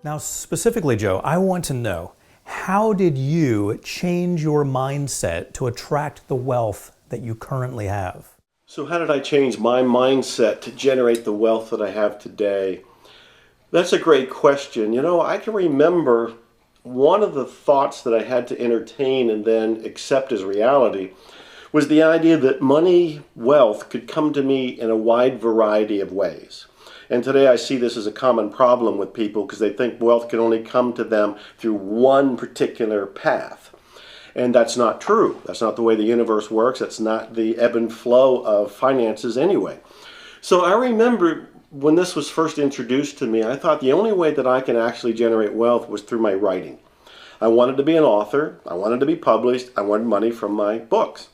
Now, specifically, Joe, I want to know, how did you change your mindset to attract the wealth that you currently have? So how did I change my mindset to generate the wealth that I have today? That's a great question. You know, I can remember one of the thoughts that I had to entertain and then accept as reality was the idea that money, wealth, could come to me in a wide variety of ways. And today I see this as a common problem with people because they think wealth can only come to them through one particular path. And that's not true. That's not the way the universe works. That's not the ebb and flow of finances anyway. So I remember when this was first introduced to me, I thought the only way that I can actually generate wealth was through my writing. I wanted to be an author. I wanted to be published. I wanted money from my books.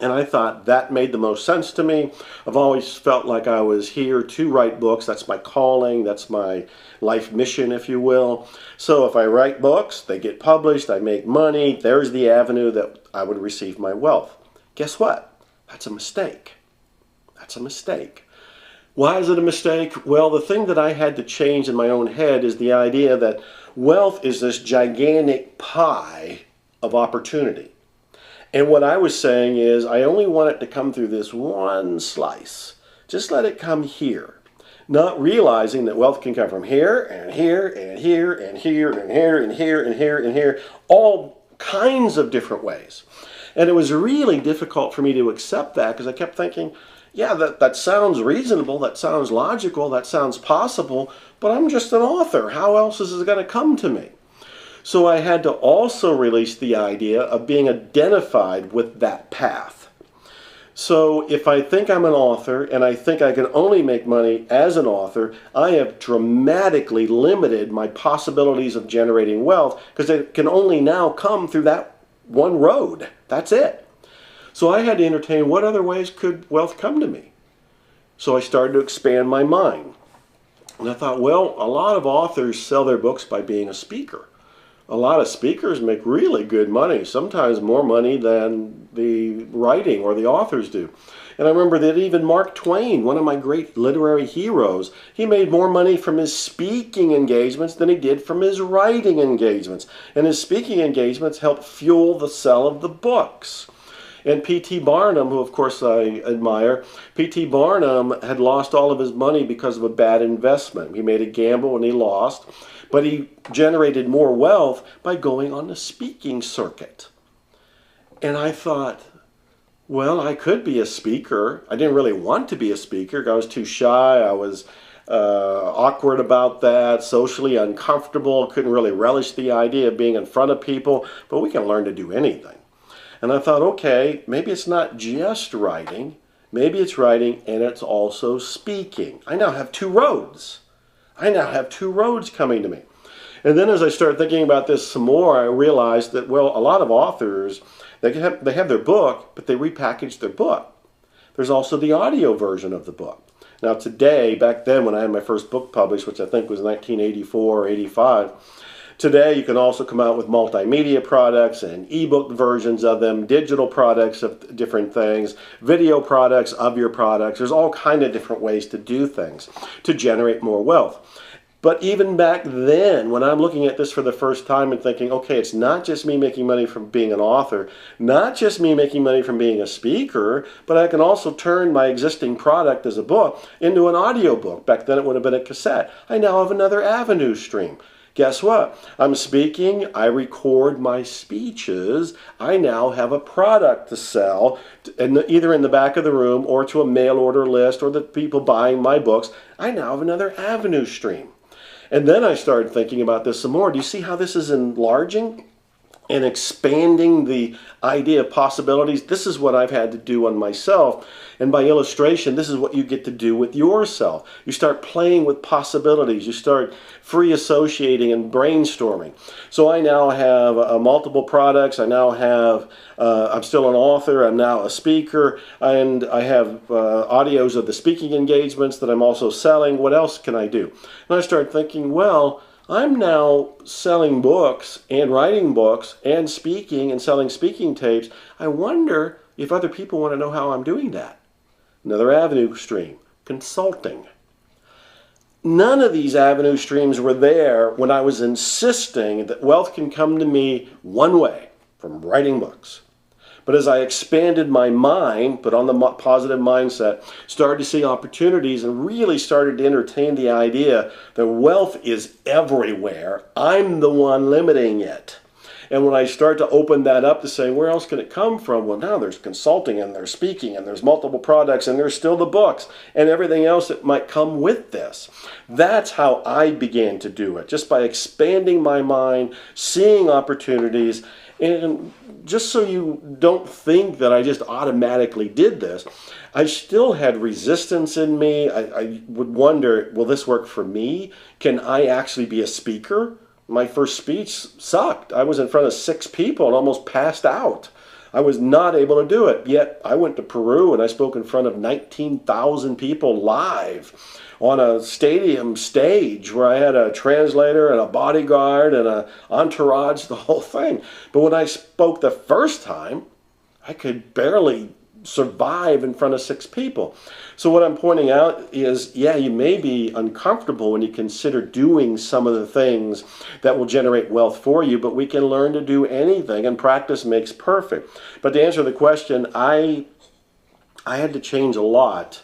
And I thought that made the most sense to me. I've always felt like I was here to write books. That's my calling. That's my life mission, if you will. So if I write books, they get published, I make money, there's the avenue that I would receive my wealth. Guess what? That's a mistake. That's a mistake. Why is it a mistake? Well, the thing that I had to change in my own head is the idea that wealth is this gigantic pie of opportunity. And what I was saying is, I only want it to come through this one slice. Just let it come here. Not realizing that wealth can come from here, and here, and here, and here, and here, and here, and here, and here, all kinds of different ways. And it was really difficult for me to accept that because I kept thinking, yeah, that sounds reasonable, that sounds logical, that sounds possible, but I'm just an author. How else is it going to come to me? So I had to also release the idea of being identified with that path. So if I think I'm an author and I think I can only make money as an author, I have dramatically limited my possibilities of generating wealth because it can only now come through that one road. That's it. So I had to entertain what other ways could wealth come to me. So I started to expand my mind. And I thought, well, a lot of authors sell their books by being a speaker. A lot of speakers make really good money, sometimes more money than the writing or the authors do. And I remember that even Mark Twain, one of my great literary heroes, he made more money from his speaking engagements than he did from his writing engagements. And his speaking engagements helped fuel the sale of the books. And P.T. Barnum, who of course I admire, P.T. Barnum had lost all of his money because of a bad investment. He made a gamble and he lost. But he generated more wealth by going on the speaking circuit. And I thought, well, I could be a speaker. I didn't really want to be a speaker. I was too shy. I was awkward about that, socially uncomfortable, couldn't really relish the idea of being in front of people. But we can learn to do anything. And I thought, okay, maybe it's not just writing. Maybe it's writing and it's also speaking. I now have two roads. I now have two roads coming to me. And then as I started thinking about this some more, I realized that, well, a lot of authors, they have their book, but they repackage their book. There's also the audio version of the book. Now today, back then when I had my first book published, which I think was 1984 or 85, today you can also come out with multimedia products and ebook versions of them, digital products of different things, video products of your products. There's all kinds of different ways to do things to generate more wealth. But even back then, when I'm looking at this for the first time and thinking, okay, it's not just me making money from being an author, not just me making money from being a speaker, but I can also turn my existing product as a book into an audio book. Back then it would have been a cassette. I now have another avenue stream. Guess what? I'm speaking, I record my speeches, I now have a product to sell, either in the back of the room or to a mail order list or the people buying my books. I now have another avenue stream. And then I started thinking about this some more. Do you see how this is enlarging and expanding the idea of possibilities? This is what I've had to do on myself. And by illustration, this is what you get to do with yourself. You start playing with possibilities. You start free associating and brainstorming. So I now have multiple products. I now have, I'm still an author. I'm now a speaker. And I have audios of the speaking engagements that I'm also selling. What else can I do? And I started thinking, well, I'm now selling books and writing books and speaking and selling speaking tapes. I wonder if other people want to know how I'm doing that. Another avenue stream, consulting. none of these avenue streams were there when I was insisting that wealth can come to me one way, from writing books. But as I expanded my mind, put on the positive mindset, started to see opportunities and really started to entertain the idea that wealth is everywhere, I'm the one limiting it. And when I start to open that up to say, where else can it come from? Well, now there's consulting and there's speaking and there's multiple products and there's still the books and everything else that might come with this. That's how I began to do it, just by expanding my mind, seeing opportunities. And just so you don't think that I just automatically did this, I still had resistance in me. I would wonder, will this work for me? Can I actually be a speaker? My first speech sucked. I was in front of 6 people and almost passed out. I was not able to do it. Yet I went to Peru and I spoke in front of 19,000 people live on a stadium stage where I had a translator and a bodyguard and an entourage, the whole thing. But when I spoke the first time, I could barely survive in front of 6 people. So what I'm pointing out is, yeah, you may be uncomfortable when you consider doing some of the things that will generate wealth for you, but we can learn to do anything, and practice makes perfect. But to answer the question, I had to change a lot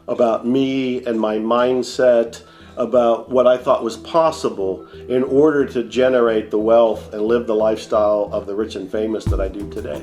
about me and my mindset, about what I thought was possible in order to generate the wealth and live the lifestyle of the rich and famous that I do today.